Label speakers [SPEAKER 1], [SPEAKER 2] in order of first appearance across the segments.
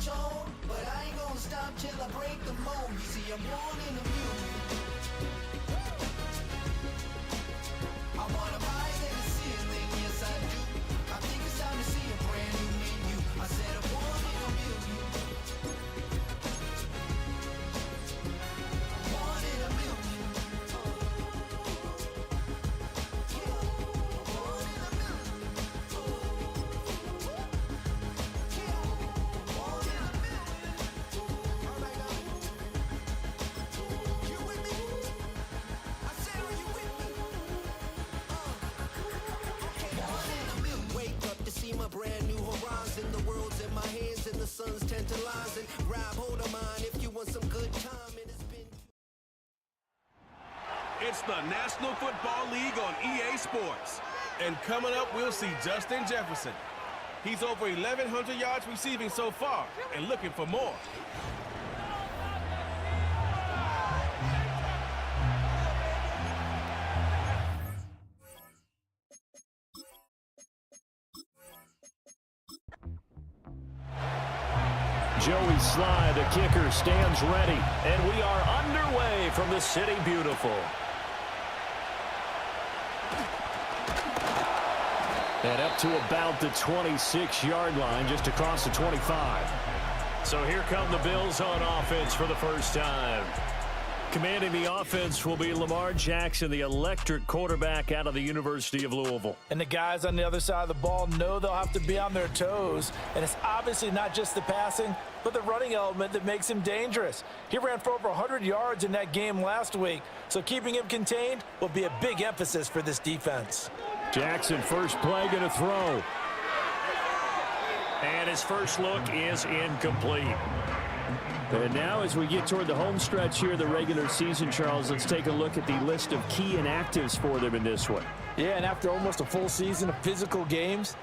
[SPEAKER 1] march on, but I ain't gonna stop till I break the mold. You see, I'm born in a million. I wanna rise in the ceiling, yes I do. I think it's time to see a brand new menu. I said I'm born in a million. Born in a million. Born in a million. Born in a million. All right now. You with me? I said, are you with me? Wake up to see my brand new horizon. The world's in my hands and the sun's tantalizing. Grab hold of mine if you want some good time. It has been.
[SPEAKER 2] It's the National Football League on EA Sports. And coming up, we'll see Justin Jefferson. He's over 1,100 yards receiving so far and looking for more.
[SPEAKER 3] Joey Sly, the kicker, stands ready. And we are underway from the City Beautiful. And up to about the 26-yard line, just across the 25. So here come the Bills on offense for the first time. Commanding the offense will be Lamar Jackson, the electric quarterback out of the University of Louisville.
[SPEAKER 4] And the guys on the other side of the ball know they'll have to be on their toes. And it's obviously not just the passing, but the running element that makes him dangerous. He ran for over 100 yards in that game last week, so keeping him contained will be a big emphasis for this defense.
[SPEAKER 3] Jackson, first play, going to throw. And his first look is incomplete. And now as we get toward the home stretch here of the regular season, Charles, let's take a look at the list of key inactives for them in this one.
[SPEAKER 4] Yeah, and after almost a full season of physical games,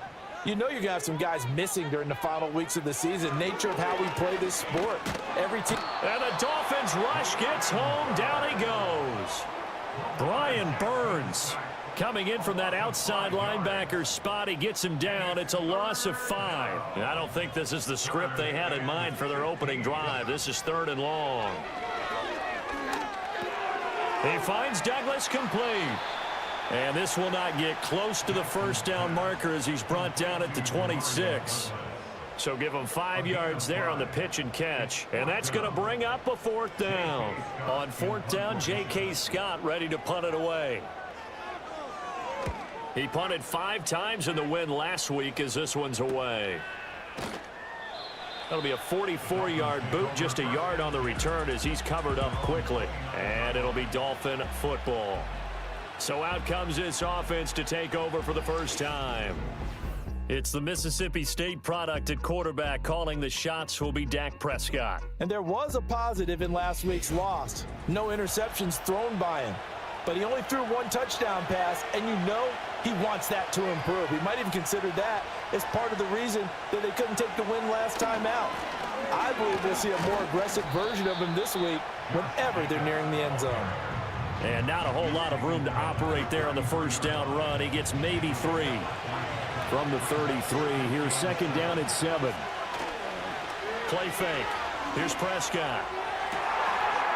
[SPEAKER 4] you know you're going to have some guys missing during the final weeks of the season. Nature of how we play this sport. Every team.
[SPEAKER 3] And the Dolphins rush gets home. Down he goes. Brian Burns coming in from that outside linebacker spot. He gets him down. It's a loss of 5. And I don't think this is the script they had in mind for their opening drive. This is 3rd and long. He finds Douglas complete. And this will not get close to the first down marker as he's brought down at the 26. So give him 5 yards there on the pitch and catch. And that's going to bring up a 4th down. On 4th down, J.K. Scott ready to punt it away. He punted 5 times in the win last week as this one's away. That'll be a 44-yard boot, just a yard on the return as he's covered up quickly. And it'll be Dolphin football. So out comes this offense to take over for the first time. It's the Mississippi State product at quarterback. Calling the shots will be Dak Prescott.
[SPEAKER 4] And there was a positive in last week's loss. No interceptions thrown by him. But he only threw 1 touchdown pass, and you know he wants that to improve. He might even consider that as part of the reason that they couldn't take the win last time out. I believe we'll see a more aggressive version of him this week whenever they're nearing the end zone.
[SPEAKER 3] And not a whole lot of room to operate there on the first down run. He gets maybe 3 from the 33. Here's 2nd down at 7. Play fake. Here's Prescott.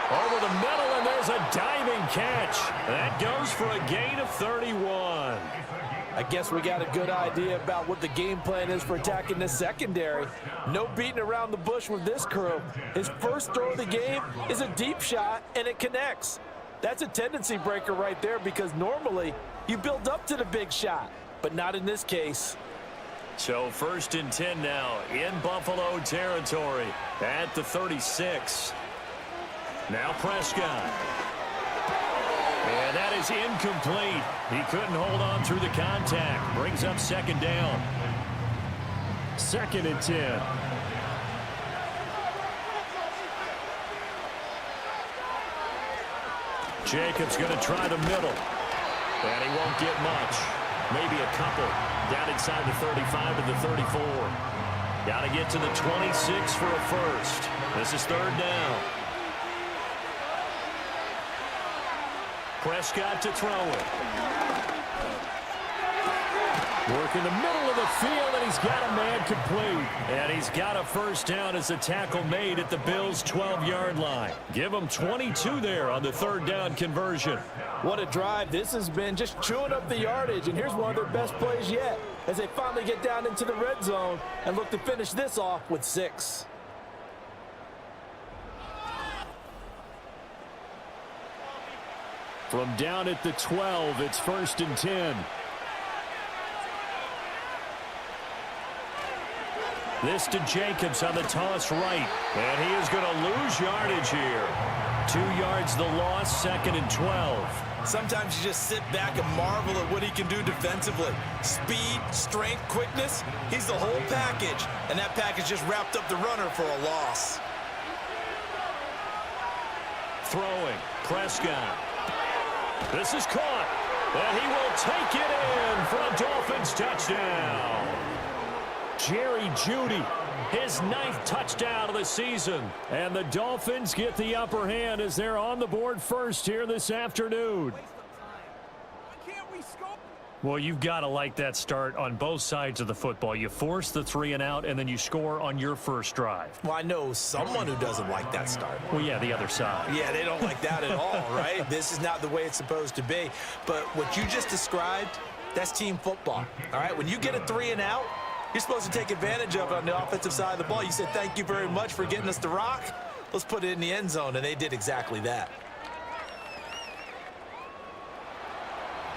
[SPEAKER 3] Over the middle, and there's a diving catch. That goes for a gain of 31.
[SPEAKER 4] I guess we got a good idea about what the game plan is for attacking this secondary. No beating around the bush with this crew. His first throw of the game is a deep shot, and it connects. That's a tendency breaker right there because normally you build up to the big shot, but not in this case.
[SPEAKER 3] So 1st and 10 now in Buffalo territory at the 36. Now Prescott. And that is incomplete. He couldn't hold on through the contact. Brings up 2nd down. 2nd and 10. Jacobs going to try the middle. And he won't get much. Maybe a couple. Down inside the 35 to the 34. Got to get to the 26 for a first. This is 3rd down. Prescott to throw it. Work in the middle of the field, and he's got a man complete. And he's got a first down as the tackle made at the Bills' 12-yard line. Give them 22 there on the third down conversion.
[SPEAKER 4] What a drive this has been, just chewing up the yardage. And here's one of their best plays yet as they finally get down into the red zone and look to finish this off with 6.
[SPEAKER 3] From down at the 12, it's 1st and 10. This to Jacobs on the toss right. And he is going to lose yardage here. 2 yards the loss, 2nd and 12.
[SPEAKER 4] Sometimes you just sit back and marvel at what he can do defensively. Speed, strength, quickness, he's the whole package. And that package just wrapped up the runner for a loss.
[SPEAKER 3] Throwing, Prescott. This is caught. And he will take it in for a Dolphins touchdown. Jerry Jeudy, his 9th touchdown of the season. And the Dolphins get the upper hand as they're on the board first here this afternoon. Well, you've got to like that start on both sides of the football. You force the 3 and out, and then you score on your first drive.
[SPEAKER 4] Well, I know someone who doesn't like that start.
[SPEAKER 3] Well, yeah, the other side.
[SPEAKER 4] Yeah, they don't like that at all, right? This is not the way it's supposed to be. But what you just described, that's team football, all right? When you get a 3 and out, you're supposed to take advantage of it on the offensive side of the ball. You said, thank you very much for getting us the rock. Let's put it in the end zone, and they did exactly that.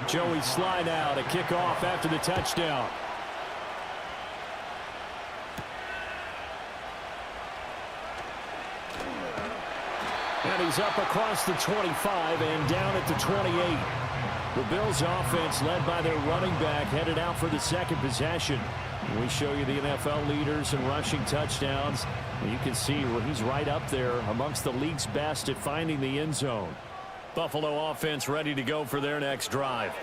[SPEAKER 3] Joey slide out, a kickoff after the touchdown. And he's up across the 25 and down at the 28. The Bills offense led by their running back headed out for the second possession. We show you the NFL leaders in rushing touchdowns. You can see where he's right up there amongst the league's best at finding the end zone. Buffalo offense ready to go for their next drive.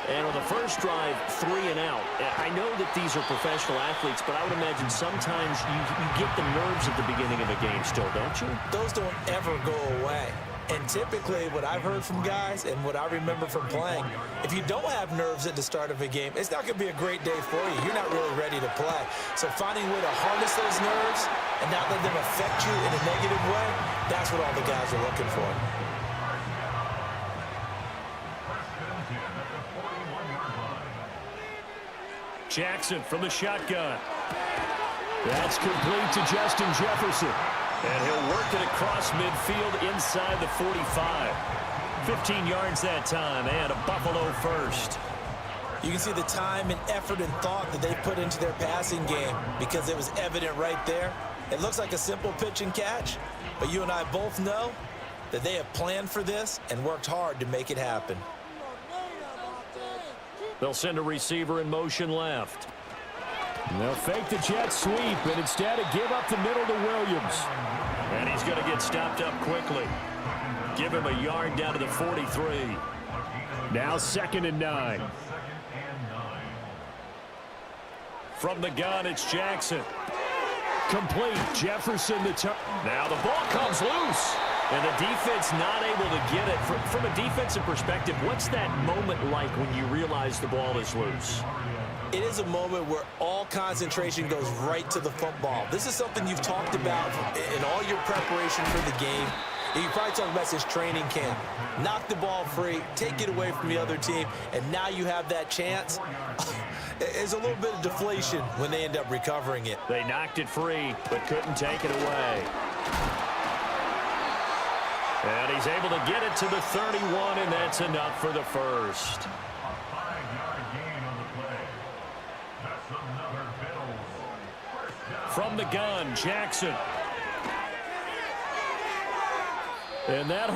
[SPEAKER 5] And on the first drive, 3 and out. I know that these are professional athletes, but I would imagine sometimes you get the nerves at the beginning of a game still, don't you?
[SPEAKER 4] Those don't ever go away. And typically what I've heard from guys and what I remember from playing, if you don't have nerves at the start of a game, it's not going to be a great day for you. You're not really ready to play. So finding a way to harness those nerves and not let them affect you in a negative way, that's what all the guys are looking for.
[SPEAKER 3] Jackson from the shotgun. That's complete to Justin Jefferson. And he'll work it across midfield inside the 45. 15 yards that time, and a Buffalo first.
[SPEAKER 4] You can see the time and effort and thought that they put into their passing game because it was evident right there. It looks like a simple pitch and catch, but you and I both know that they have planned for this and worked hard to make it happen.
[SPEAKER 3] They'll send a receiver in motion left. And they'll fake the jet sweep, and instead give up the middle to Williams. And he's going to get stopped up quickly. Give him a yard down to the 43. Now 2nd and 9. From the gun, it's Jackson. Complete. Jefferson the turn. Now the ball comes loose. And the defense not able to get it. From a defensive perspective, what's that moment like when you realize the ball is loose?
[SPEAKER 4] It is a moment where all concentration goes right to the football. This is something you've talked about in all your preparation for the game. You probably talked about since training camp. Knock the ball free, take it away from the other team, and now you have that chance. There's a little bit of deflation when they end up recovering it.
[SPEAKER 3] They knocked it free, but couldn't take it away. And he's able to get it to the 31, and that's enough for the first. From the gun, Jackson. And that,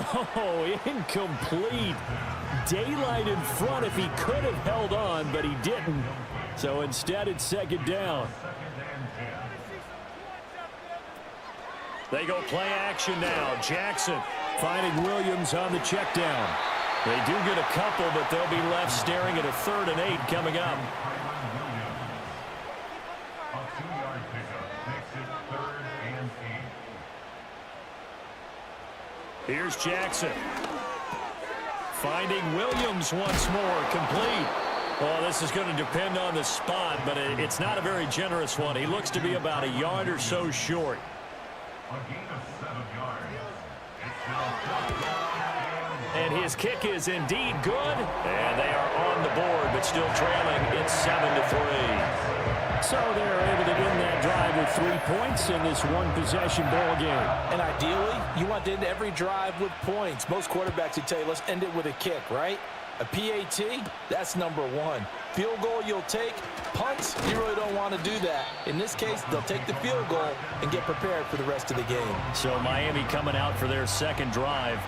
[SPEAKER 3] incomplete. Daylight in front if he could have held on, but he didn't. So instead, it's 2nd down. They go play action now. Jackson finding Williams on the check down. They do get a couple, but they'll be left staring at a 3rd and 8 coming up. Here's Jackson. Finding Williams once more, complete. Well, this is going to depend on the spot, but it's not a very generous one. He looks to be about a yard or so short. And his kick is indeed good. And they are on the board, but still trailing. It's 7-3. So they're able to end that drive with 3 points in this one-possession ball game.
[SPEAKER 4] And ideally, you want to end every drive with points. Most quarterbacks would tell you, let's end it with a kick, right? A PAT, that's number one. Field goal you'll take. Punts, you really don't want to do that. In this case, they'll take the field goal and get prepared for the rest of the game.
[SPEAKER 3] So Miami coming out for their second drive.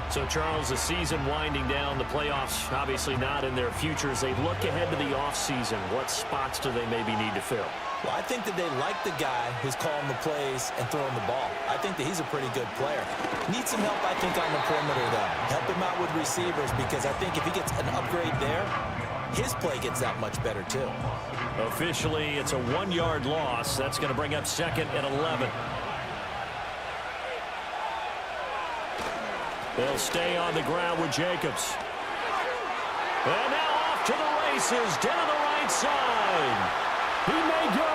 [SPEAKER 5] So, Charles, the season winding down, the playoffs obviously not in their future. As they look ahead to the offseason, what spots do they maybe need to fill?
[SPEAKER 4] Well, I think that they like the guy who's calling the plays and throwing the ball. I think that he's a pretty good player. Needs some help, I think, on the perimeter, though. Help him out with receivers, because I think if he gets an upgrade there, his play gets that much better, too.
[SPEAKER 3] Officially, it's a 1-yard loss. That's going to bring up 2nd and 11. They'll stay on the ground with Jacobs. And now off to the races, down the right side. He may go.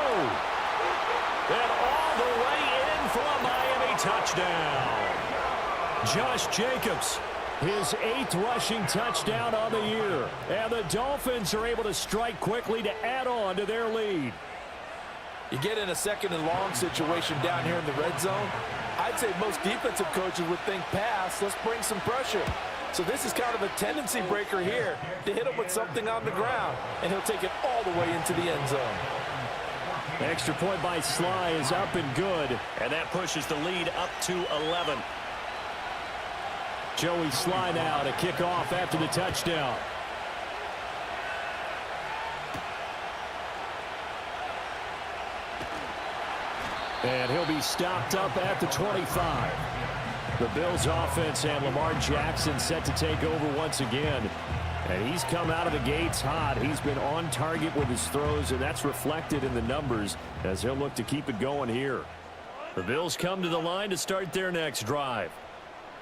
[SPEAKER 3] And all the way in for a Miami touchdown. Josh Jacobs, his 8th rushing touchdown on the year. And the Dolphins are able to strike quickly to add on to their lead.
[SPEAKER 4] You get in a 2nd and long situation down here in the red zone, I'd say most defensive coaches would think pass, let's bring some pressure. So this is kind of a tendency breaker here to hit him with something on the ground, and he'll take it all the way into the end zone.
[SPEAKER 3] Extra point by Sly is up and good.
[SPEAKER 5] And that pushes the lead up to 11.
[SPEAKER 3] Joey Sly now to kick off after the touchdown. And he'll be stopped up at the 25. The Bills offense and Lamar Jackson set to take over once again. And he's come out of the gates hot. He's been on target with his throws, and that's reflected in the numbers as he'll look to keep it going here. The Bills come to the line to start their next drive.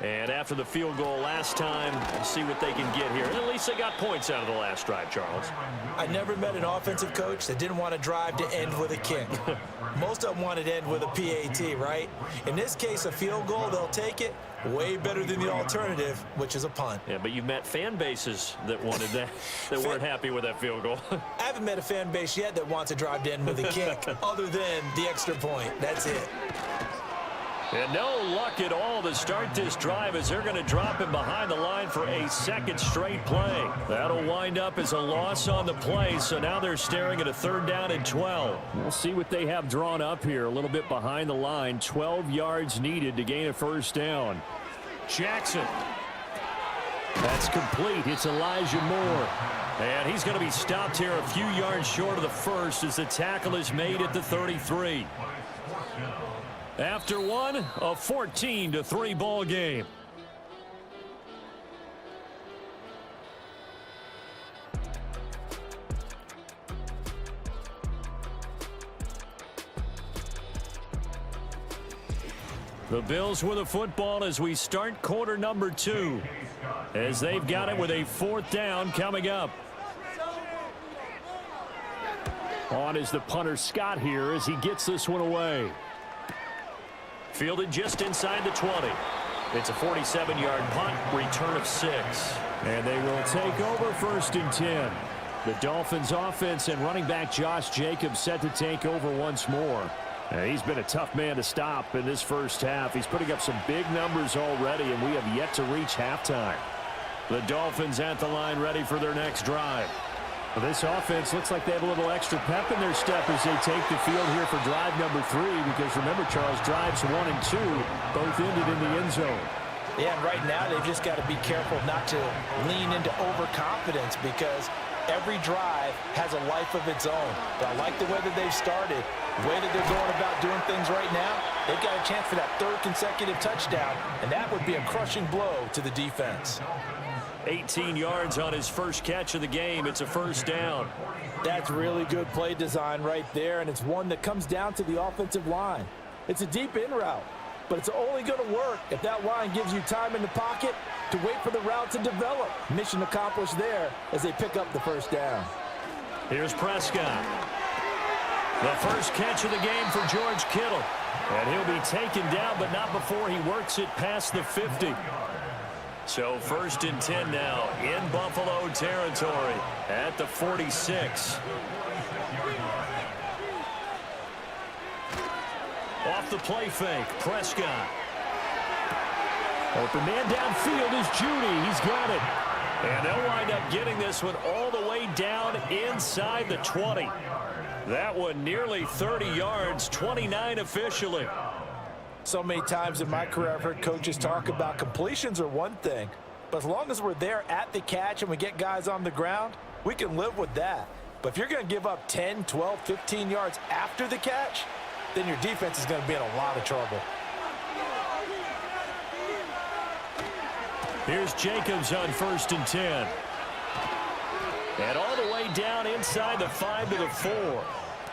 [SPEAKER 3] And after the field goal last time, we'll see what they can get here. And at least they got points out of the last drive, Charles.
[SPEAKER 4] I never met an offensive coach that didn't want to drive to end with a kick. Most of them wanted to end with a PAT, right? In this case, a field goal, they'll take it. Way better than the alternative, which is a punt.
[SPEAKER 5] Yeah, but you've met fan bases that wanted that, that weren't happy with that field goal.
[SPEAKER 4] I haven't met a fan base yet that wants to drive to end with a kick, other than the extra point. That's it.
[SPEAKER 3] And no luck at all to start this drive as they're going to drop him behind the line for a 2nd straight play. That'll wind up as a loss on the play, so now they're staring at a 3rd down and 12. We'll see what they have drawn up here a little bit behind the line. 12 yards needed to gain a 1st down. Jackson. That's complete. It's Elijah Moore. And he's going to be stopped here a few yards short of the 1st as the tackle is made at the 33. After one, a 14-3 ball game. The Bills with the football as we start quarter number 2. As they've got it with a 4th down coming up. On is the punter Scott here as he gets this one away.
[SPEAKER 5] Fielded just inside the 20. It's a 47-yard punt, return of 6.
[SPEAKER 3] And they will take over 1st and 10. The Dolphins offense and running back Josh Jacobs set to take over once more. And he's been a tough man to stop in this 1st half. He's putting up some big numbers already, and we have yet to reach halftime. The Dolphins at the line ready for their next drive. Well, this offense looks like they have a little extra pep in their step as they take the field here for drive number 3, because remember, Charles, drives 1 and 2 both ended in the end zone.
[SPEAKER 4] Yeah, and right now they've just got to be careful not to lean into overconfidence, because every drive has a life of its own. But I like the way that they've started, the way that they're going about doing things right now. They've got a chance for that 3rd consecutive touchdown, and that would be a crushing blow to the defense.
[SPEAKER 3] 18 yards on his 1st catch of the game. It's a 1st down.
[SPEAKER 4] That's really good play design right there, and it's one that comes down to the offensive line. It's a deep in route. but it's only going to work if that line gives you time in the pocket to wait for the route to develop. Mission accomplished there as they pick up the first down.
[SPEAKER 3] Here's Prescott. The first catch of the game for George Kittle. And he'll be taken down, but not before he works it past the 50. So 1st and 10 now in Buffalo territory at the 46. Off the play fake, Prescott. Open man downfield is Judy. He's got it. And they'll wind up getting this one all the way down inside the 20. That one nearly 30 yards, 29 officially.
[SPEAKER 4] So many times in my career I've heard coaches talk about completions are one thing, but as long as we're there at the catch and we get guys on the ground, we can live with that. But if you're going to give up 10, 12, 15 yards after the catch, then your defense is going to be in a lot of trouble.
[SPEAKER 3] Here's Jacobs on 1st and 10. And all the way down inside the 5 to the 4.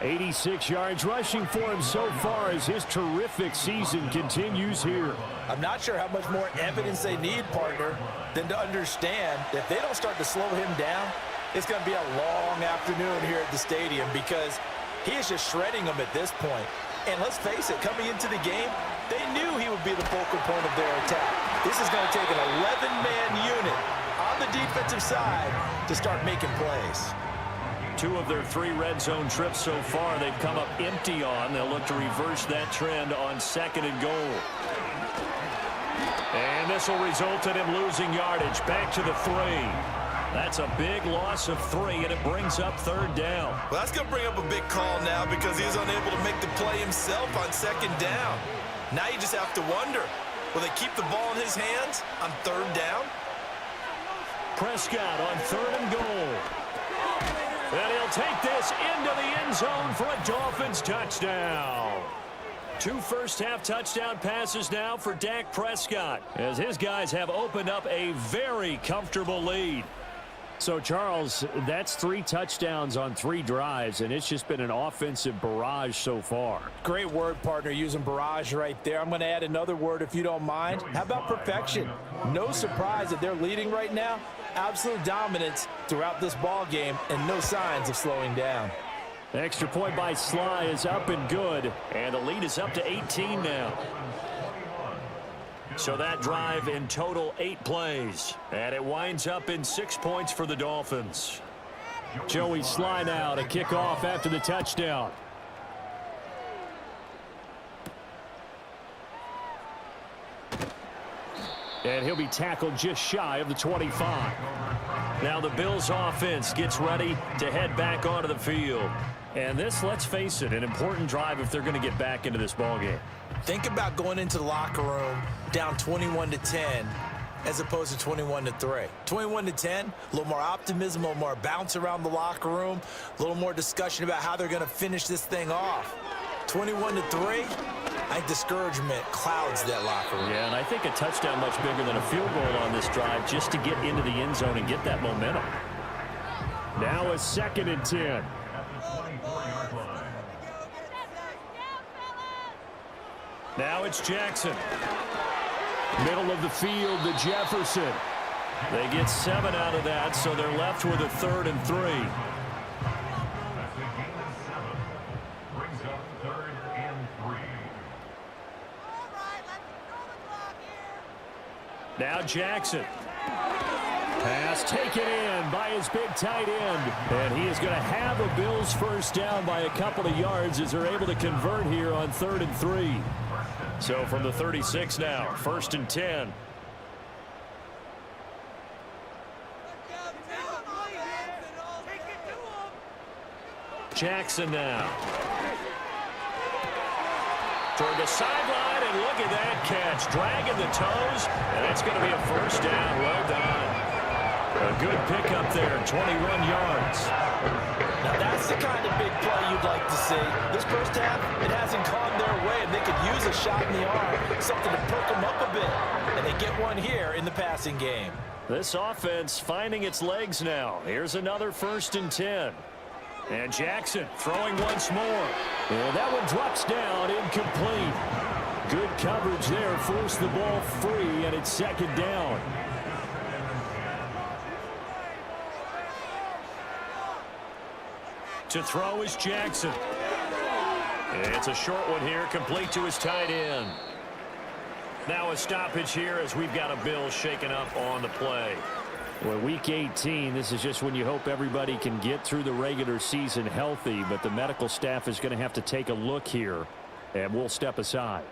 [SPEAKER 3] 86 yards rushing for him so far as his terrific season continues here.
[SPEAKER 4] I'm not sure how much more evidence they need, partner, than to understand that if they don't start to slow him down, it's going to be a long afternoon here at the stadium because he is just shredding them at this point. And let's face it, coming into the game, they knew he would be the focal point of their attack. This is going to take an 11-man unit on the defensive side to start making plays.
[SPEAKER 3] 2 of their 3 red zone trips so far they've come up empty on. They'll look to reverse that trend on 2nd and goal. And this will result in him losing yardage. Back to the 3. That's a big loss of 3, and it brings up 3rd down.
[SPEAKER 4] Well, that's going to bring up a big call now because he's unable to make the play himself on 2nd down. Now you just have to wonder, will they keep the ball in his hands on 3rd down?
[SPEAKER 3] Prescott on 3rd and goal. And he'll take this into the end zone for a Dolphins touchdown. 2 first-half touchdown passes now for Dak Prescott as his guys have opened up a very comfortable lead. So, Charles, that's 3 touchdowns on 3 drives, and it's just been an offensive barrage so far.
[SPEAKER 4] Great word, partner, using barrage right there. I'm going to add another word if you don't mind. How about perfection? No surprise that they're leading right now. Absolute dominance throughout this ball game and no signs of slowing down.
[SPEAKER 3] Extra point by Sly is up and good, and the lead is up to 18 now. So that drive in total 8 plays, and it winds up in 6 points for the Dolphins. Joey Sly now to kick off after the touchdown. And he'll be tackled just shy of the 25. Now the Bills offense gets ready to head back onto the field. And this, let's face it, an important drive if they're going to get back into this ballgame.
[SPEAKER 4] Think about going into the locker room down 21-10 as opposed to 21-3. 21-10, a little more optimism, a little more bounce around the locker room, a little more discussion about how they're going to finish this thing off. 21-3, I think discouragement clouds that locker room.
[SPEAKER 3] Yeah, and I think a touchdown much bigger than a field goal on this drive just to get into the end zone and get that momentum. Now a 2nd and 10. Now it's Jackson. Middle of the field to Jefferson. They get 7 out of that, so they're left with a 3rd and 3. Now Jackson. Pass taken in by his big tight end. And he is going to have a Bills first down by a couple of yards as they're able to convert here on 3rd and 3. So from the 36 now, 1st and 10. Jackson now. Toward the sideline, and look at that catch. Dragging the toes, and it's going to be a first down. Well done. A good pickup there, 21 yards.
[SPEAKER 4] Now that's the kind of big play you'd like to see. This first half, it hasn't gone their way, and they could use a shot in the arm, something to perk them up a bit. And they get one here in the passing game.
[SPEAKER 3] This offense finding its legs now. Here's another 1st and 10. And Jackson throwing once more. And that one drops down incomplete. Good coverage there. Forced the ball free, and it's second down. To throw is Jackson. It's a short one here, complete to his tight end. Now a stoppage here as we've got a Bill shaken up on the play. Well, Week 18, this is just when you hope everybody can get through the regular season healthy, but the medical staff is going to have to take a look here, and we'll step aside.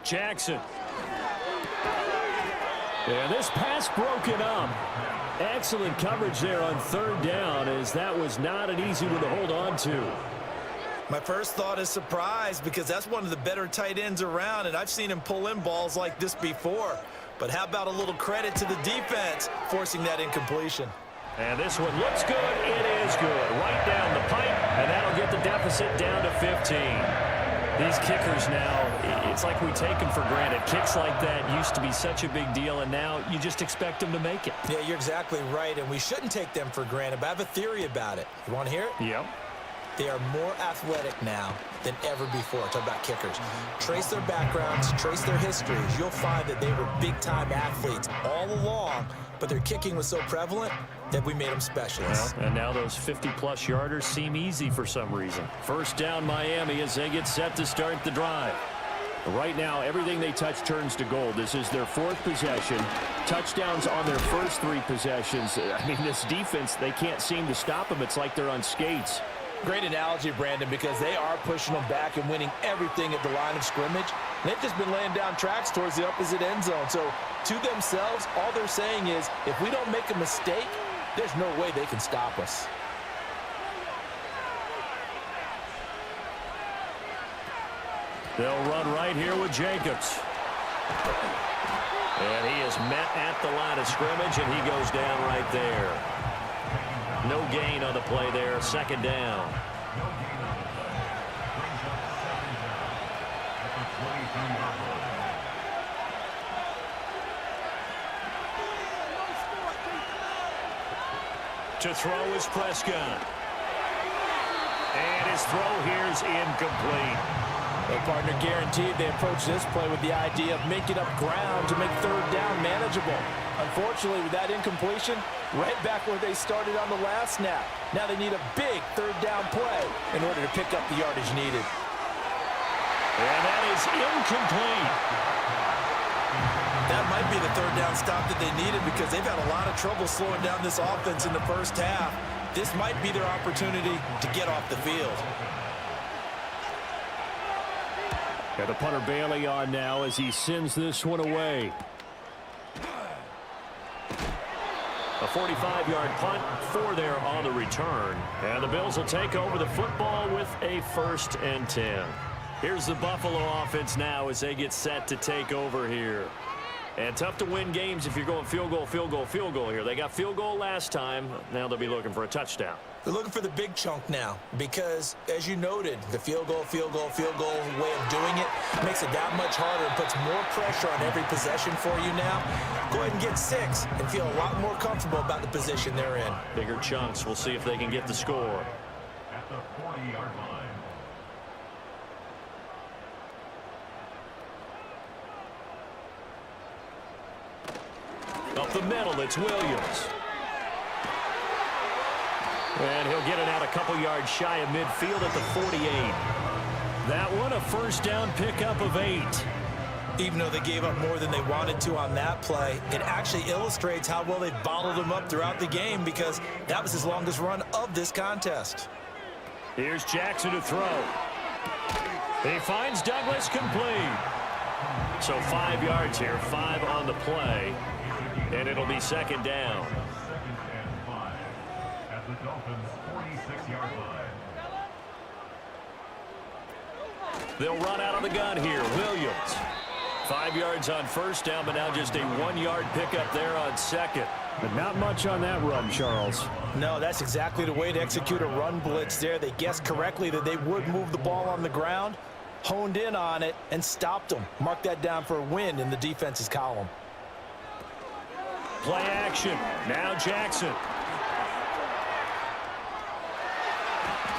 [SPEAKER 3] Jackson. And this pass broken up. Excellent coverage there on third down, as that was not an easy one to hold on to.
[SPEAKER 4] My first thought is surprise, because that's one of the better tight ends around, and I've seen him pull in balls like this before. But how about a little credit to the defense forcing that incompletion?
[SPEAKER 3] And this one looks good. It is good. Right down the pipe, and that'll get the deficit down to 15. These kickers now, it's like we take them for granted. Kicks like that used to be such a big deal, and now you just expect them to make it.
[SPEAKER 4] Yeah, you're exactly right, and we shouldn't take them for granted, but I have a theory about it. You want to hear it?
[SPEAKER 3] Yep.
[SPEAKER 4] They are more athletic now than ever before. Talk about kickers. Trace their backgrounds, trace their histories. You'll find that they were big-time athletes all along, but their kicking was so prevalent that we made them specialists.
[SPEAKER 3] Well, and now those 50-plus yarders seem easy for some reason. First down Miami as they get set to start the drive. Right now, everything they touch turns to gold. This is their fourth possession. Touchdowns on their first three possessions. I mean, this defense, they can't seem to stop them. It's like they're on skates.
[SPEAKER 4] Great analogy, Brandon, because they are pushing them back and winning everything at the line of scrimmage. And they've just been laying down tracks towards the opposite end zone. So to themselves, all they're saying is, if we don't make a mistake, there's no way they can stop us.
[SPEAKER 3] They'll run right here with Jacobs. And he is met at the line of scrimmage, and he goes down right there. No gain on the play there. Second down. To throw is Prescott. And his throw here is incomplete.
[SPEAKER 4] Well, partner, guaranteed they approach this play with the idea of making up ground to make third down manageable. Unfortunately, with that incompletion, right back where they started on the last snap. Now they need a big third down play in order to pick up the yardage needed.
[SPEAKER 3] And that is incomplete.
[SPEAKER 4] That might be the third down stop that they needed, because they've had a lot of trouble slowing down this offense in the first half. This might be their opportunity to get off the field.
[SPEAKER 3] Got the punter Bailey on now as he sends this one away. A 45-yard punt, 4 there on the return. And the Bills will take over the football with a 1st and 10. Here's the Buffalo offense now as they get set to take over here. And tough to win games if you're going field goal, field goal, field goal here. They got field goal last time. Now they'll be looking for a touchdown.
[SPEAKER 4] They're looking for the big chunk now, because, as you noted, the field goal way of doing it makes it that much harder and puts more pressure on every possession for you now. Go ahead and get 6 and feel a lot more comfortable about the position they're in.
[SPEAKER 3] Bigger chunks. We'll see if they can get the score.
[SPEAKER 6] At the 40-yard line.
[SPEAKER 3] Up the middle, it's Williams. And he'll get it out a couple yards shy of midfield at the 48. That one, a first down pickup of 8.
[SPEAKER 4] Even though they gave up more than they wanted to on that play, it actually illustrates how well they bottled them up throughout the game, because that was his longest run of this contest.
[SPEAKER 3] Here's Jackson to throw. He finds Douglas complete. So 5 yards here, 5 on the play. And it'll be second down.
[SPEAKER 6] At the Dolphins' 46-yard line.
[SPEAKER 3] They'll run out of the gun here. Williams. 5 yards on first down, but now just a 1-yard pickup there on second. But not much on that run, Charles.
[SPEAKER 4] No, that's exactly the way to execute a run blitz there. They guessed correctly that they would move the ball on the ground, honed in on it, and stopped them. Mark that down for a win in the defense's column.
[SPEAKER 3] Play action. Now Jackson.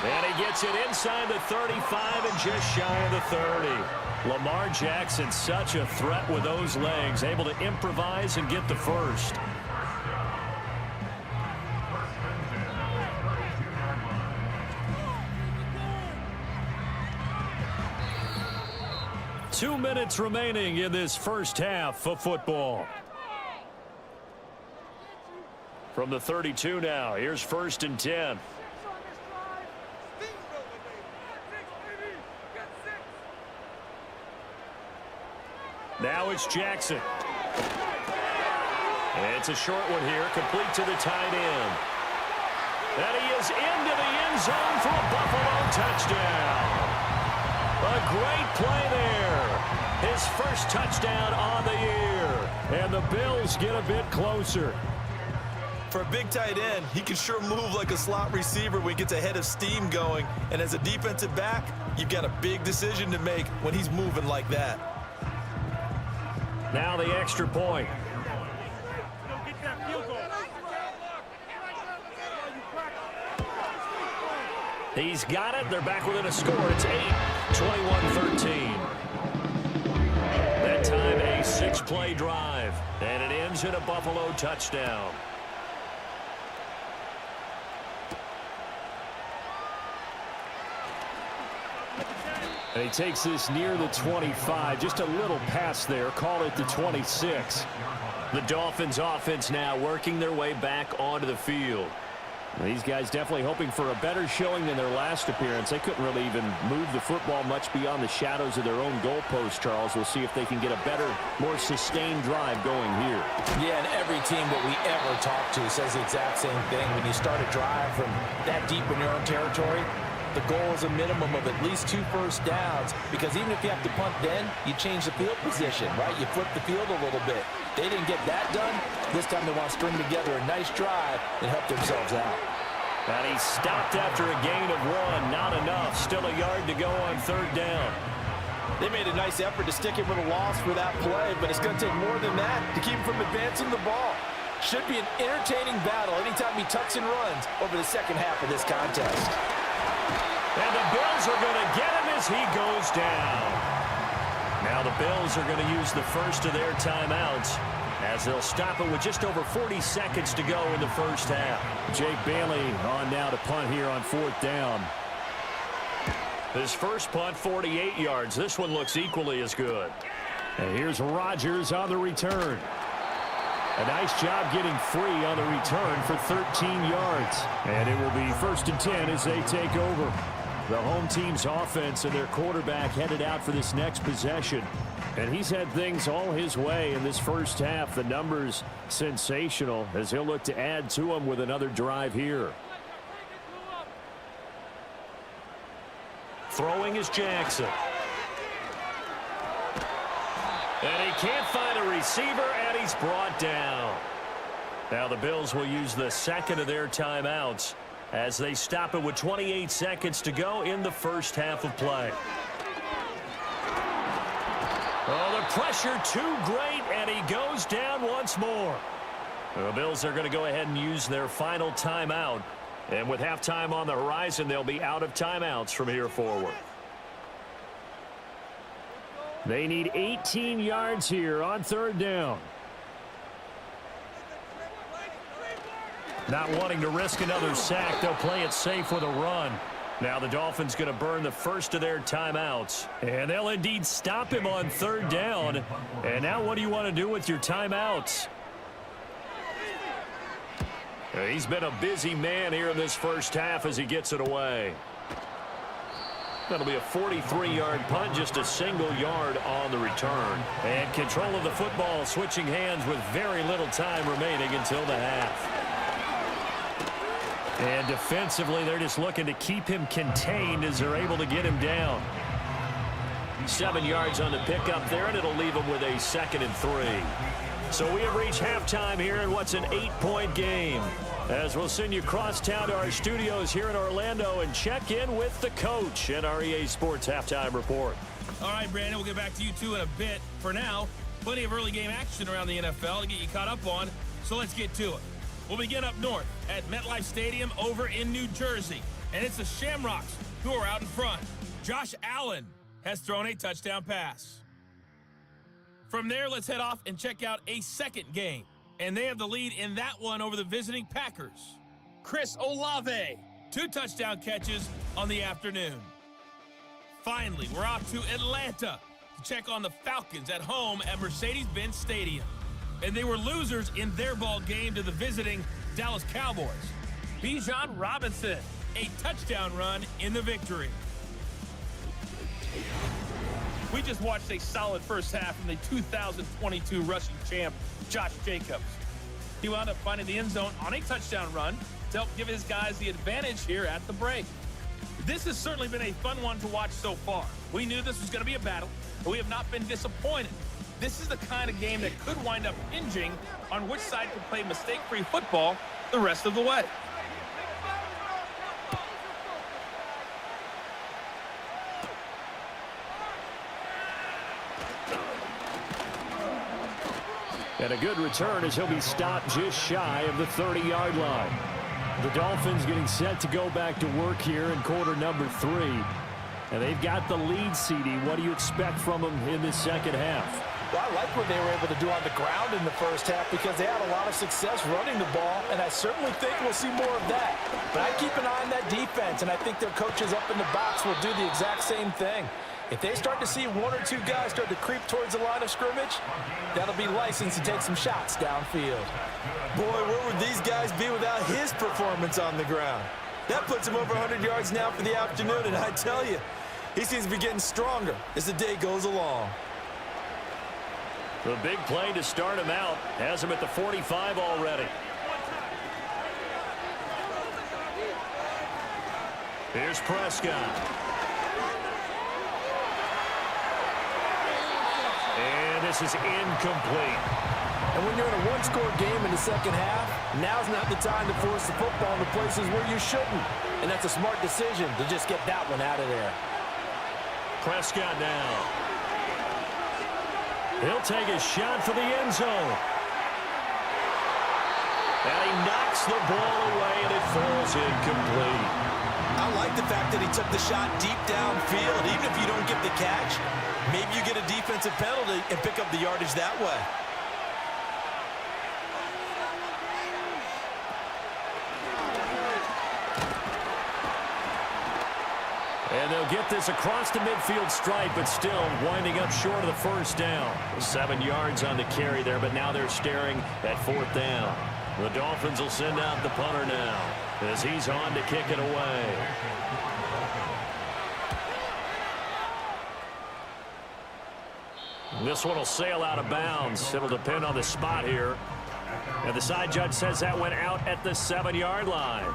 [SPEAKER 3] And he gets it inside the 35 and just shy of the 30. Lamar Jackson, such a threat with those legs, able to improvise and get the first. Two minutes remaining in this first half of football. From the 32 now, here's 1st and 10. Now it's Jackson. It's a short one here, complete to the tight end. And he is into the end zone for a Buffalo touchdown. A great play there. His first touchdown on the year. And the Bills get a bit closer.
[SPEAKER 4] For a big tight end, he can sure move like a slot receiver when he gets a head of steam going. And as a defensive back, you've got a big decision to make when he's moving like that.
[SPEAKER 3] Now the extra point. He's got it. They're back within a score. It's 8-21-13. That time a 6-play drive. And it ends in a Buffalo touchdown. And he takes this near the 25. Just a little pass there. Call it the 26. The Dolphins offense now working their way back onto the field. These guys definitely hoping for a better showing than their last appearance. They couldn't really even move the football much beyond the shadows of their own goalpost, Charles. We'll see if they can get a better, more sustained drive going here.
[SPEAKER 4] Yeah, and every team that we ever talk to says the exact same thing. When you start a drive from that deep in your own territory, the goal is a minimum of at least 2 first downs, because even if you have to punt then, you change the field position, right? You flip the field a little bit. They didn't get that done. This time they want to string together a nice drive and help themselves out.
[SPEAKER 3] And he stopped after a gain of 1. Not enough. Still a yard to go on 3rd down.
[SPEAKER 4] They made a nice effort to stick him with a loss for that play, but it's going to take more than that to keep him from advancing the ball. Should be an entertaining battle anytime he tucks and runs over the second half of this contest.
[SPEAKER 3] And the Bills are going to get him as he goes down. Now the Bills are going to use the first of their timeouts as they'll stop it with just over 40 seconds to go in the first half. Jake Bailey on now to punt here on 4th down. His first punt, 48 yards. This one looks equally as good. And here's Rodgers on the return. A nice job getting free on the return for 13 yards. And it will be 1st and 10 as they take over. The home team's offense and their quarterback headed out for this next possession. And he's had things all his way in this first half. The numbers sensational as he'll look to add to them with another drive here. Throwing is Jackson. And he can't find a receiver, and he's brought down. Now the Bills will use the second of their timeouts as they stop it with 28 seconds to go in the first half of play. Oh, the pressure too great, and he goes down once more. The Bills are going to go ahead and use their final timeout. And with halftime on the horizon, they'll be out of timeouts from here forward. They need 18 yards here on 3rd down. Not wanting to risk another sack, they'll play it safe with a run. Now the Dolphins going to burn the first of their timeouts. And they'll indeed stop him on 3rd down. And now what do you want to do with your timeouts? He's been a busy man here in this first half as he gets it away. That'll be a 43-yard punt, just a single yard on the return. And control of the football switching hands with very little time remaining until the half. And defensively, they're just looking to keep him contained as they're able to get him down. 7 yards on the pickup there, and it'll leave him with a 2nd and 3. So we have reached halftime here in what's an 8-point game. As we'll send you cross town to our studios here in Orlando and check in with the coach in our EA Sports Halftime Report.
[SPEAKER 2] All right, Brandon, we'll get back to you two in a bit. For now, plenty of early game action around the NFL to get you caught up on.
[SPEAKER 7] So let's get to it. We'll begin up north at MetLife Stadium over in New Jersey. And it's the Shamrocks who are out in front. Josh Allen has thrown a touchdown pass. From there, let's head off and check out a second game. And they have the lead in that one over the visiting Packers. Chris Olave, 2 touchdown catches on the afternoon. Finally, we're off to Atlanta to check on the Falcons at home at Mercedes-Benz Stadium. And they were losers in their ball game to the visiting Dallas Cowboys. Bijan Robinson, a touchdown run in the victory. We just watched a solid first half from the 2022 rushing champ, Josh Jacobs. He wound up finding the end zone on a touchdown run to help give his guys the advantage here at the break. This has certainly been a fun one to watch so far. We knew this was going to be a battle, but we have not been disappointed. This is the kind of game that could wind up hinging on which side can play mistake-free football the rest of the way.
[SPEAKER 3] And a good return as he'll be stopped just shy of the 30-yard line. The Dolphins getting set to go back to work here in quarter number 3. And they've got the lead, CD. What do you expect from them in this second half?
[SPEAKER 4] Well, I like what they were able to do on the ground in the first half because they had a lot of success running the ball, and I certainly think we'll see more of that. But I keep an eye on that defense, and I think their coaches up in the box will do the exact same thing. If they start to see 1 or 2 guys start to creep towards the line of scrimmage, that'll be license to take some shots downfield. Boy, where would these guys be without his performance on the ground? That puts him over 100 yards now for the afternoon, and I tell you, he seems to be getting stronger as the day goes along.
[SPEAKER 3] The big play to start him out has him at the 45 already. Here's Prescott. And this is incomplete.
[SPEAKER 4] And when you're in a one-score game in the second half, now's not the time to force the football in the places where you shouldn't. And that's a smart decision to just get that one out of there.
[SPEAKER 3] Prescott now. He'll take a shot for the end zone. And he knocks the ball away, and it falls incomplete.
[SPEAKER 4] I like the fact that he took the shot deep downfield. Even if you don't get the catch, maybe you get a defensive penalty and pick up the yardage that way.
[SPEAKER 3] And they'll get this across the midfield stripe, but still winding up short of the first down. 7 yards on the carry there, but now they're staring at 4th down. The Dolphins will send out the punter now as he's on to kick it away. This one will sail out of bounds. It'll depend on the spot here. And the side judge says that went out at the 7-yard line.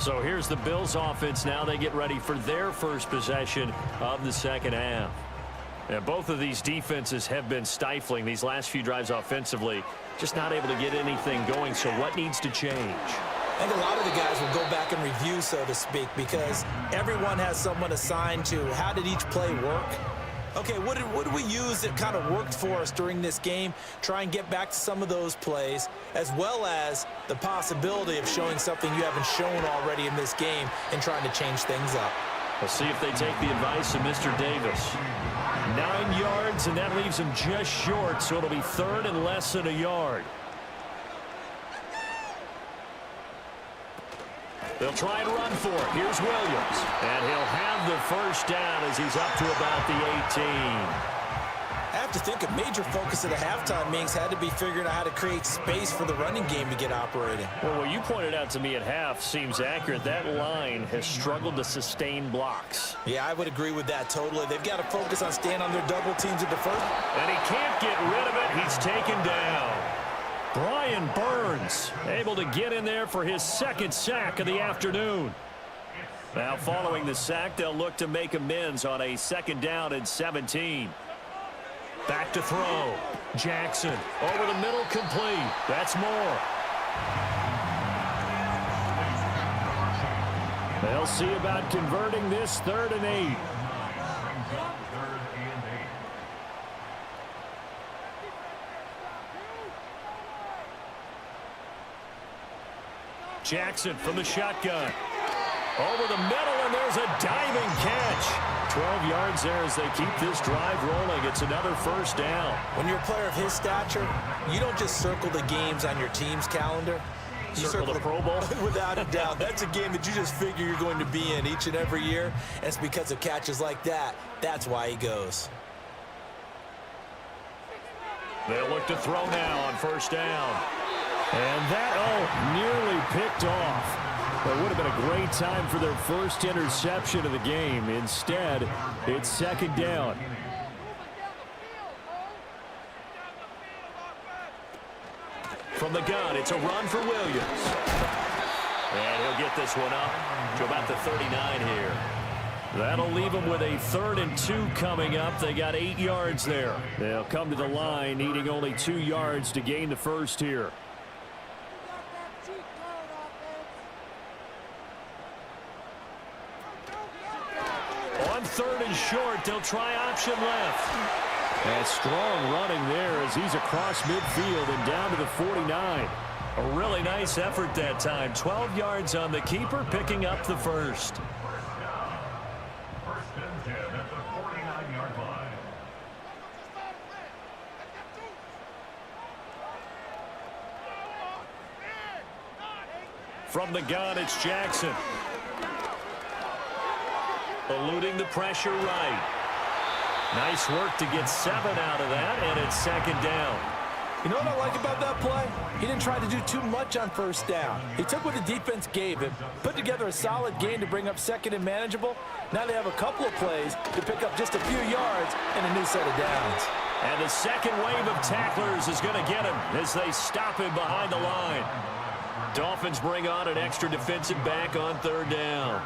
[SPEAKER 3] So here's the Bills offense now. They get ready for their first possession of the second half. And both of these defenses have been stifling these last few drives offensively. Just not able to get anything going. So what needs to change?
[SPEAKER 4] I think a lot of the guys will go back and review, so to speak, because everyone has someone assigned to how did each play work. Okay, what did we use that kind of worked for us during this game? Try and get back to some of those plays, as well as the possibility of showing something you haven't shown already in this game and trying to change things up.
[SPEAKER 3] We'll see if they take the advice of Mr. Davis. 9 yards, and that leaves him just short, so it'll be 3rd and less than a yard. They'll try and run for it. Here's Williams. And he'll have the first down as he's up to about the 18.
[SPEAKER 4] I have to think a major focus of the halftime meetings had to be figuring out how to create space for the running game to get operating.
[SPEAKER 3] Well, what you pointed out to me at half seems accurate. That line has struggled to sustain blocks.
[SPEAKER 4] Yeah, I would agree with that totally. They've got to focus on staying on their double teams at the first.
[SPEAKER 3] And he can't get rid of it. He's taken down. Brian Burns able to get in there for his 2nd sack of the afternoon. Now following the sack, they'll look to make amends on a 2nd down and 17. Back to throw. Jackson over the middle, complete. That's more. They'll see about converting this 3rd and 8. Jackson from the shotgun. Over the middle, and there's a diving catch. 12 yards there as they keep this drive rolling. It's another first down.
[SPEAKER 4] When you're a player of his stature, you don't just circle the games on your team's calendar. You
[SPEAKER 3] Circle the Pro Bowl?
[SPEAKER 4] Without a doubt. That's a game that you just figure you're going to be in each and every year. And it's because of catches like that. That's why he goes.
[SPEAKER 3] They'll look to throw now on first down. And that, nearly picked off. It would have been a great time for their first interception of the game. Instead, it's second down. From the gun, it's a run for Williams. And he'll get this one up to about the 39 here. That'll leave them with a 3rd and 2 coming up. They got 8 yards there. They'll come to the line needing only 2 yards to gain the first here. On 3rd and short, they'll try option left. And strong running there as he's across midfield and down to the 49. A really nice effort that time. 12 yards on the keeper, picking up the first.
[SPEAKER 6] First and 10 at the 49-yard line.
[SPEAKER 3] From the gun, it's Jackson. Eluding the pressure right. Nice work to get 7 out of that, and it's second down.
[SPEAKER 4] You know what I like about that play? He didn't try to do too much on first down. He took what the defense gave him, put together a solid gain to bring up second and manageable. Now they have a couple of plays to pick up just a few yards and a new set of downs.
[SPEAKER 3] And the second wave of tacklers is going to get him as they stop him behind the line. Dolphins bring on an extra defensive back on 3rd down.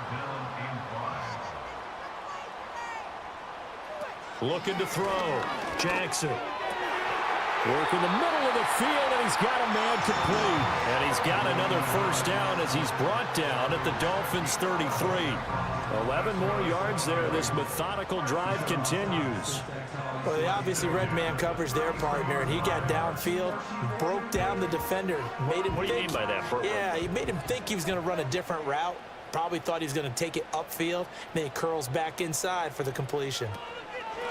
[SPEAKER 3] Looking to throw. Jackson. Work in the middle of the field, and he's got a man complete. And he's got another first down as he's brought down at the Dolphins' 33. 11 more yards there. This methodical drive continues.
[SPEAKER 4] Well, they obviously red man covers their partner, and he got downfield, broke down the defender, made him
[SPEAKER 3] What do you mean by that?
[SPEAKER 4] Yeah, he made him think he was going to run a different route. Probably thought he was going to take it upfield. Then he curls back inside for the completion.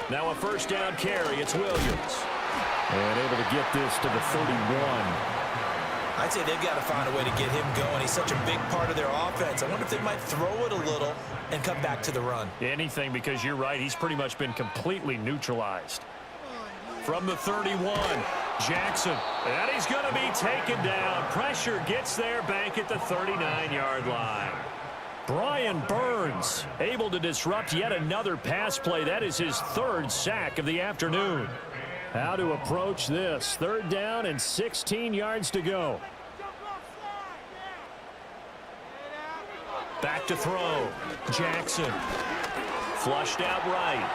[SPEAKER 3] Now a first down carry. It's Williams. And able to get this to the 31.
[SPEAKER 4] I'd say they've got to find a way to get him going. He's such a big part of their offense. I wonder if they might throw it a little and come back to the run.
[SPEAKER 3] Anything, because you're right. He's pretty much been completely neutralized. From the 31, Jackson. And he's going to be taken down. Pressure gets there back at the 39-yard line. Brian Burns able to disrupt yet another pass play. That is his 3rd sack of the afternoon. How to approach this. 3rd down and 16 yards to go. Back to throw. Jackson. Flushed out right.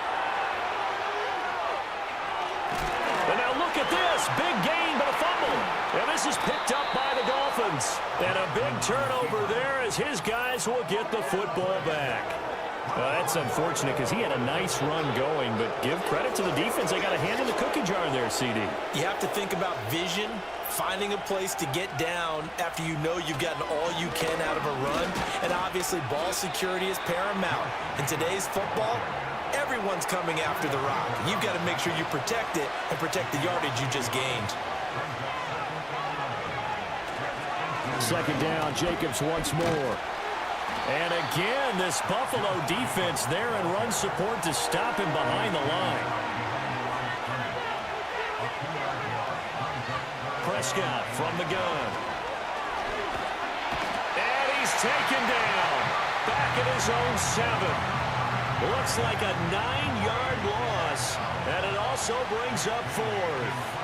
[SPEAKER 3] And now look at this. Big gain, but a fumble. And this is picked up by the Dolphins. And a big turnover there as his guys will get the football back. That's unfortunate because he had a nice run going, but give credit to the defense. They got a hand in the cookie jar there, CD.
[SPEAKER 4] You have to think about vision, finding a place to get down after you know you've gotten all you can out of a run. And obviously, ball security is paramount. In today's football, everyone's coming after the rock. You've got to make sure you protect it and protect the yardage you just gained.
[SPEAKER 3] Second down, Jacobs once more. And again, this Buffalo defense there in run support to stop him behind the line. Prescott from the gun. And he's taken down. Back at his own 7. Looks like a 9-yard loss. And it also brings up 4th.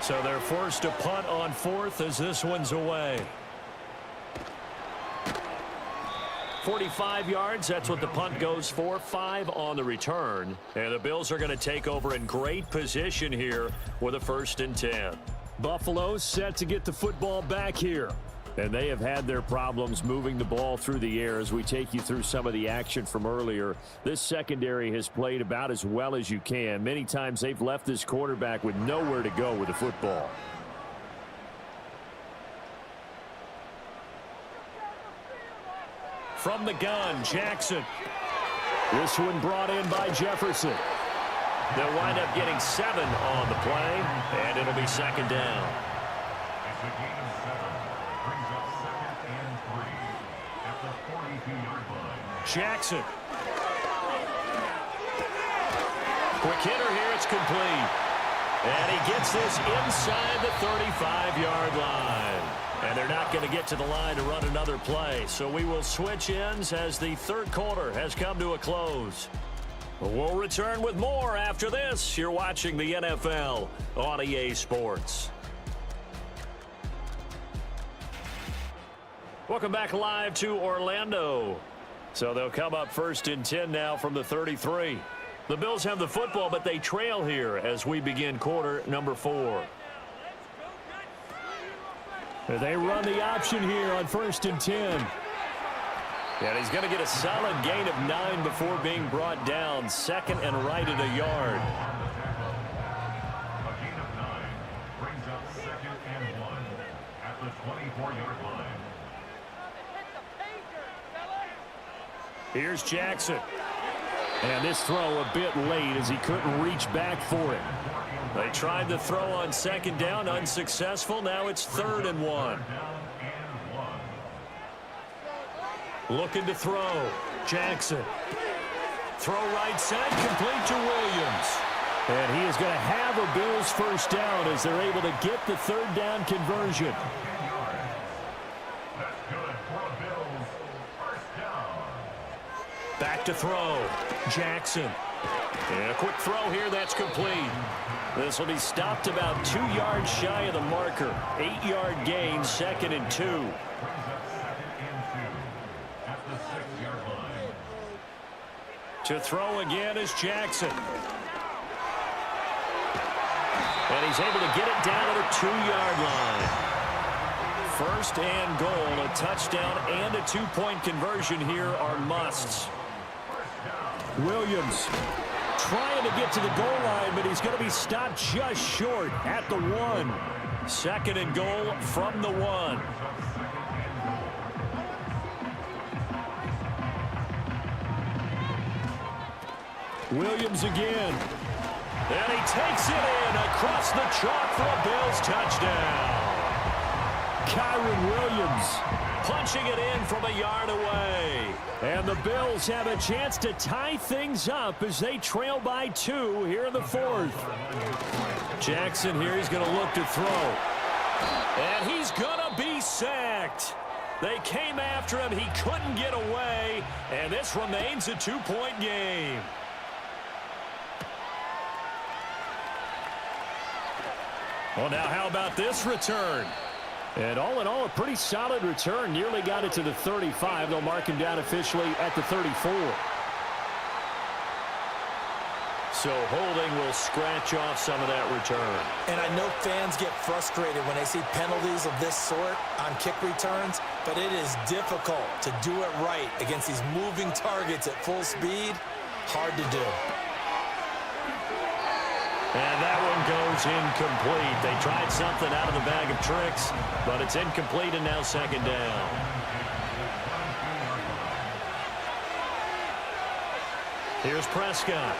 [SPEAKER 3] So they're forced to punt on 4th as this one's away. 45 yards, that's what the punt goes for. 5 on the return. And the Bills are going to take over in great position here with a 1st and 10. Buffalo set to get the football back here. And they have had their problems moving the ball through the air as we take you through some of the action from earlier. This secondary has played about as well as you can. Many times they've left this quarterback with nowhere to go with the football. From the gun, Jackson. This one brought in by Jefferson. They'll wind up getting 7 on the play, and it'll be second down.
[SPEAKER 6] It's a gain of 7. Brings up 2nd and 3 at the 42-yard line.
[SPEAKER 3] Jackson. Quick hitter here, it's complete. And he gets this inside the 35-yard line. And they're not going to get to the line to run another play. So we will switch ends as the third quarter has come to a close. We'll return with more after this. You're watching the NFL on EA Sports. Welcome back live to Orlando. So they'll come up 1st and 10 now from the 33. The Bills have the football, but they trail here as we begin quarter number 4. They run the option here on 1st and 10. And he's going to get a solid gain of 9 before being brought down. 2nd and right at a yard.
[SPEAKER 6] A gain of 9 brings up 2nd and 1 at the 24-yard line.
[SPEAKER 3] Here's Jackson. And this throw a bit late as he couldn't reach back for it. They tried the throw on 2nd down, unsuccessful. Now it's 3rd and 1. Looking to throw. Jackson. Throw right side, complete to Williams. And he is going to have a Bills first down as they're able to get the 3rd down conversion.
[SPEAKER 6] That's good for a Bills first down.
[SPEAKER 3] Back to throw. Jackson. And a quick throw here that's complete. This will be stopped about 2 yards shy of the marker. 8-yard gain, 2nd and 2.
[SPEAKER 6] Brings up 2nd and 2 at the 6-yard line.
[SPEAKER 3] To throw again is Jackson. And he's able to get it down to the 2-yard line. 1st and goal, a touchdown and a 2-point conversion here are musts. Williams trying to get to the goal line, but he's going to be stopped just short at the 1. 2nd and goal from the 1. Williams again. And he takes it in across the chalk for a Bills touchdown. Kyron Williams punching it in from a yard away. And the Bills have a chance to tie things up as they trail by 2 here in the 4th. Jackson here, he's going to look to throw. And he's going to be sacked. They came after him. He couldn't get away. And this remains a 2-point game. Well, now how about this return? And all in all, a pretty solid return. Nearly got it to the 35. They'll mark him down officially at the 34. So holding will scratch off some of that return.
[SPEAKER 4] And I know fans get frustrated when they see penalties of this sort on kick returns, but it is difficult to do it right against these moving targets at full speed. Hard to do.
[SPEAKER 3] And that one goes incomplete. They tried something out of the bag of tricks, but it's incomplete and now 2nd down. Here's Prescott.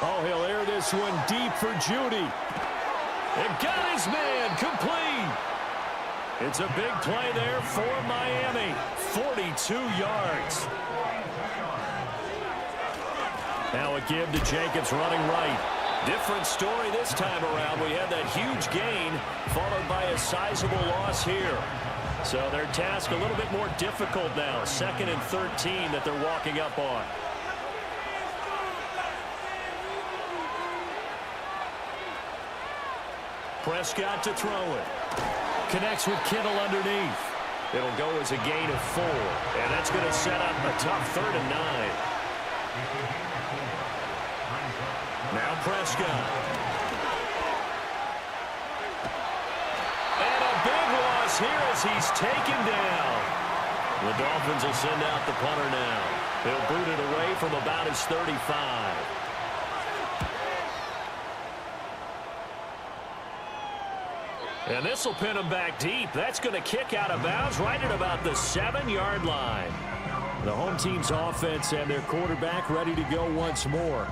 [SPEAKER 3] Oh, he'll air this one deep for Judy. And got his man complete. It's a big play there for Miami. 42 yards. Now a give to Jacobs running right. Different story this time around. We had that huge gain followed by a sizable loss here. So their task a little bit more difficult now. 2nd and 13 that they're walking up on. Prescott to throw it. Connects with Kittle underneath. It'll go as a gain of 4. And that's going to set up a tough 3rd and 9. Now Prescott. And a big loss here as he's taken down. The Dolphins will send out the punter now. He'll boot it away from about his 35. And this will pin him back deep. That's going to kick out of bounds right at about the 7-yard line. The home team's offense and their quarterback ready to go once more.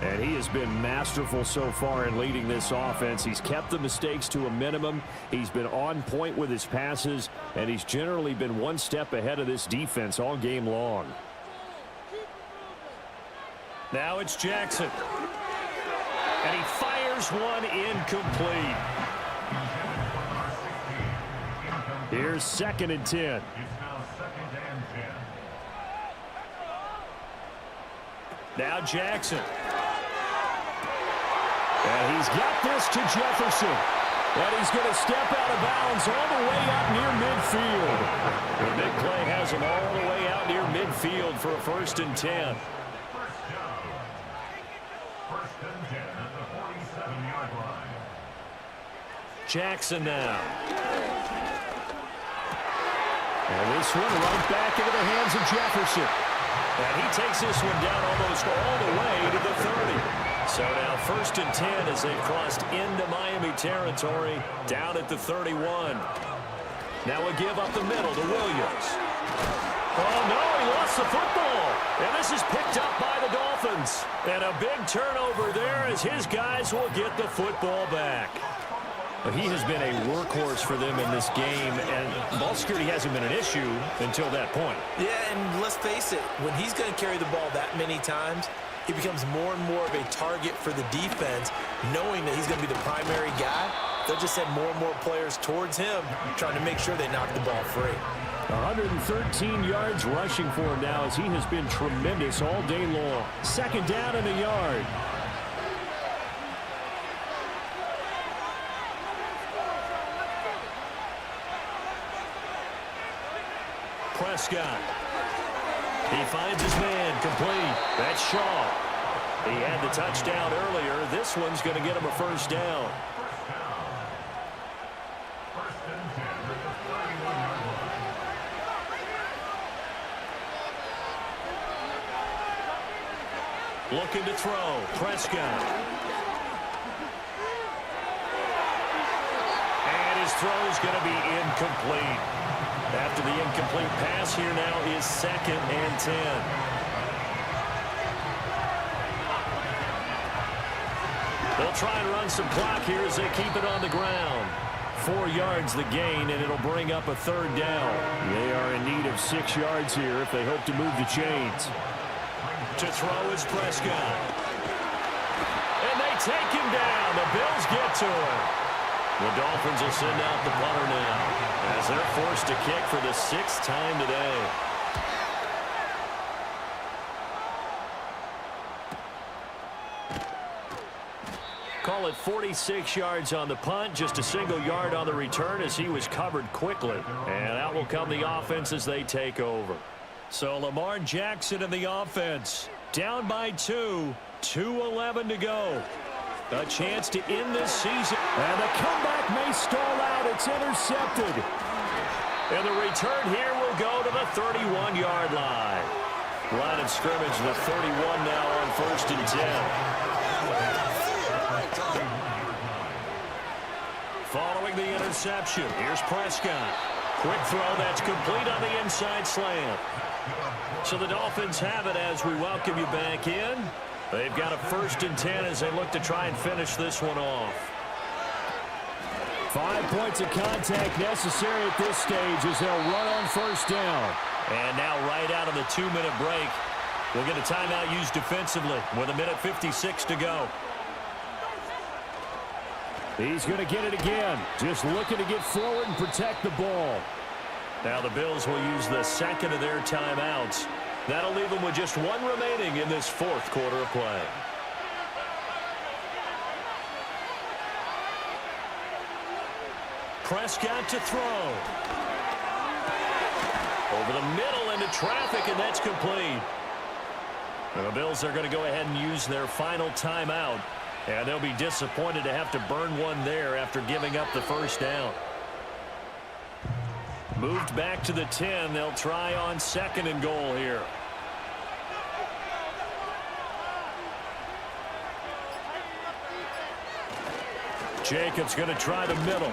[SPEAKER 3] And he has been masterful so far in leading this offense. He's kept the mistakes to a minimum. He's been on point with his passes, and he's generally been one step ahead of this defense all game long.
[SPEAKER 5] Now it's Jackson. And he fires one incomplete.
[SPEAKER 3] Here's 2nd and 10.
[SPEAKER 6] It's now 2nd and 10.
[SPEAKER 5] Now Jackson.
[SPEAKER 3] And he's got this to Jefferson. And he's going to step out of bounds all the way out near midfield. The big play has him all the way out near midfield for a 1st and 10.
[SPEAKER 6] First and 10 at the 47-yard line.
[SPEAKER 5] Jackson now.
[SPEAKER 3] And this one right back into the hands of Jefferson.
[SPEAKER 5] And he takes this one down almost all the way to the 30. So now 1st and 10 as they've crossed into Miami territory down at the 31. Now a give up the middle to Williams. Oh, no, he lost the football. And this is picked up by the Dolphins. And a big turnover there as his guys will get the football back.
[SPEAKER 3] But he has been a workhorse for them in this game, and ball security hasn't been an issue until that point.
[SPEAKER 4] Yeah, and let's face it, when he's going to carry the ball that many times, he becomes more and more of a target for the defense, knowing that he's going to be the primary guy. They'll just send more and more players towards him, trying to make sure they knock the ball free.
[SPEAKER 3] 113 yards rushing for him now as he has been tremendous all day long. 2nd down and a yard.
[SPEAKER 5] Prescott. He finds his man complete. That's Shaw. He had the touchdown earlier. This one's going to get him a 1st down.
[SPEAKER 6] First and 10 at the 31-yard line.
[SPEAKER 5] Looking to throw. Prescott. And his throw's going to be incomplete. After the incomplete pass, here now is 2nd and 10. They'll try and run some clock here as they keep it on the ground.
[SPEAKER 3] 4 yards the gain, and it'll bring up a 3rd down. They are in need of 6 yards here if they hope to move the chains.
[SPEAKER 5] To throw is Prescott. And they take him down. The Bills get to him. The Dolphins will send out the punter now as they're forced to kick for the 6th time today. Call it 46 yards on the punt, just a single yard on the return as he was covered quickly. And out will come the offense as they take over. So Lamar Jackson in the offense, down by 2, 2:11 to go. A chance to end this season.
[SPEAKER 3] And the comeback may stall out. It's intercepted.
[SPEAKER 5] And the return here will go to the 31-yard line. Line of scrimmage, the 31 now on 1st and 10. Following the interception, here's Prescott. Quick throw that's complete on the inside slant. So the Dolphins have it as we welcome you back in. They've got a 1st and 10 as they look to try and finish this one off.
[SPEAKER 3] 5 points of contact necessary at this stage as they'll run on 1st down.
[SPEAKER 5] And now right out of the 2-minute break, we'll get a timeout used defensively with 1:56 to go.
[SPEAKER 3] He's going to get it again. Just looking to get forward and protect the ball.
[SPEAKER 5] Now the Bills will use the 2nd of their timeouts. That'll leave them with just 1 remaining in this 4th quarter of play. Prescott to throw. Over the middle into traffic, and that's complete. And the Bills are going to go ahead and use their final timeout. And they'll be disappointed to have to burn one there after giving up the 1st down. Moved back to the 10. They'll try on 2nd and goal here. Jacobs going to try the middle.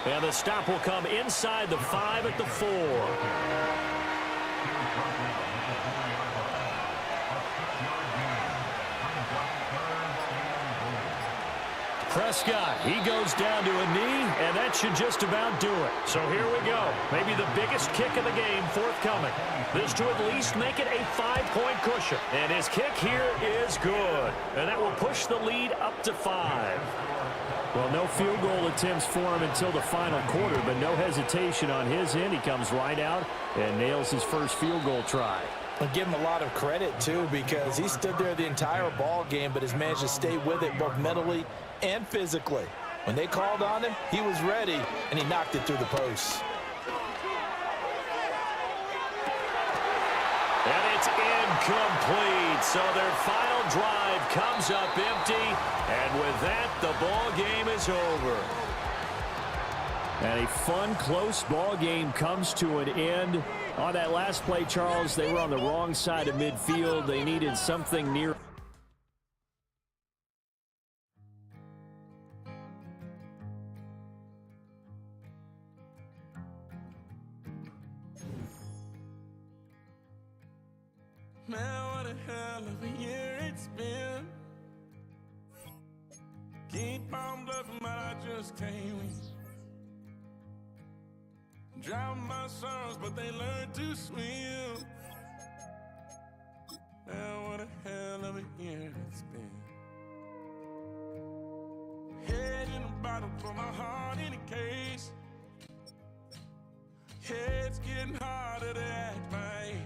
[SPEAKER 5] And the stop will come inside the 5 at the 4.
[SPEAKER 6] first down at the 4-yard line. A 6-yard gain. Brings up 3rd and goal.
[SPEAKER 3] Prescott, he goes down to a knee, and that should just about do it. So here we go. Maybe the biggest kick of the game forthcoming. This to at least make it a 5-point cushion. And his kick here is good. And that will push the lead up to 5. Well, no field goal attempts for him until the final quarter, but no hesitation on his end. He comes right out and nails his first field goal try.
[SPEAKER 4] I'll give him a lot of credit, too, because he stood there the entire ball game, but has managed to stay with it both mentally and physically. When they called on him, he was ready, and he knocked it through the posts.
[SPEAKER 3] And it's incomplete. So their final drive comes up empty. And with that, the ball game is over. And a fun, close ball game comes to an end. On that last play, Charles, they were on the wrong side of midfield. They needed something near.
[SPEAKER 2] Man, what a hell of a year it's been. Keep on bluffing, but I just can't win. Drown my sorrows, but they learn to swim. Man, what a hell of a year it's been. Head in a bottle, put my heart in a case. It's getting harder to act my age.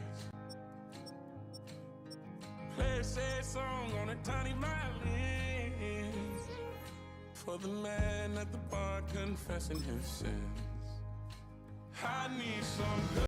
[SPEAKER 2] Play a sad song on a tiny violin for the man at the bar confessing his sins. I need some good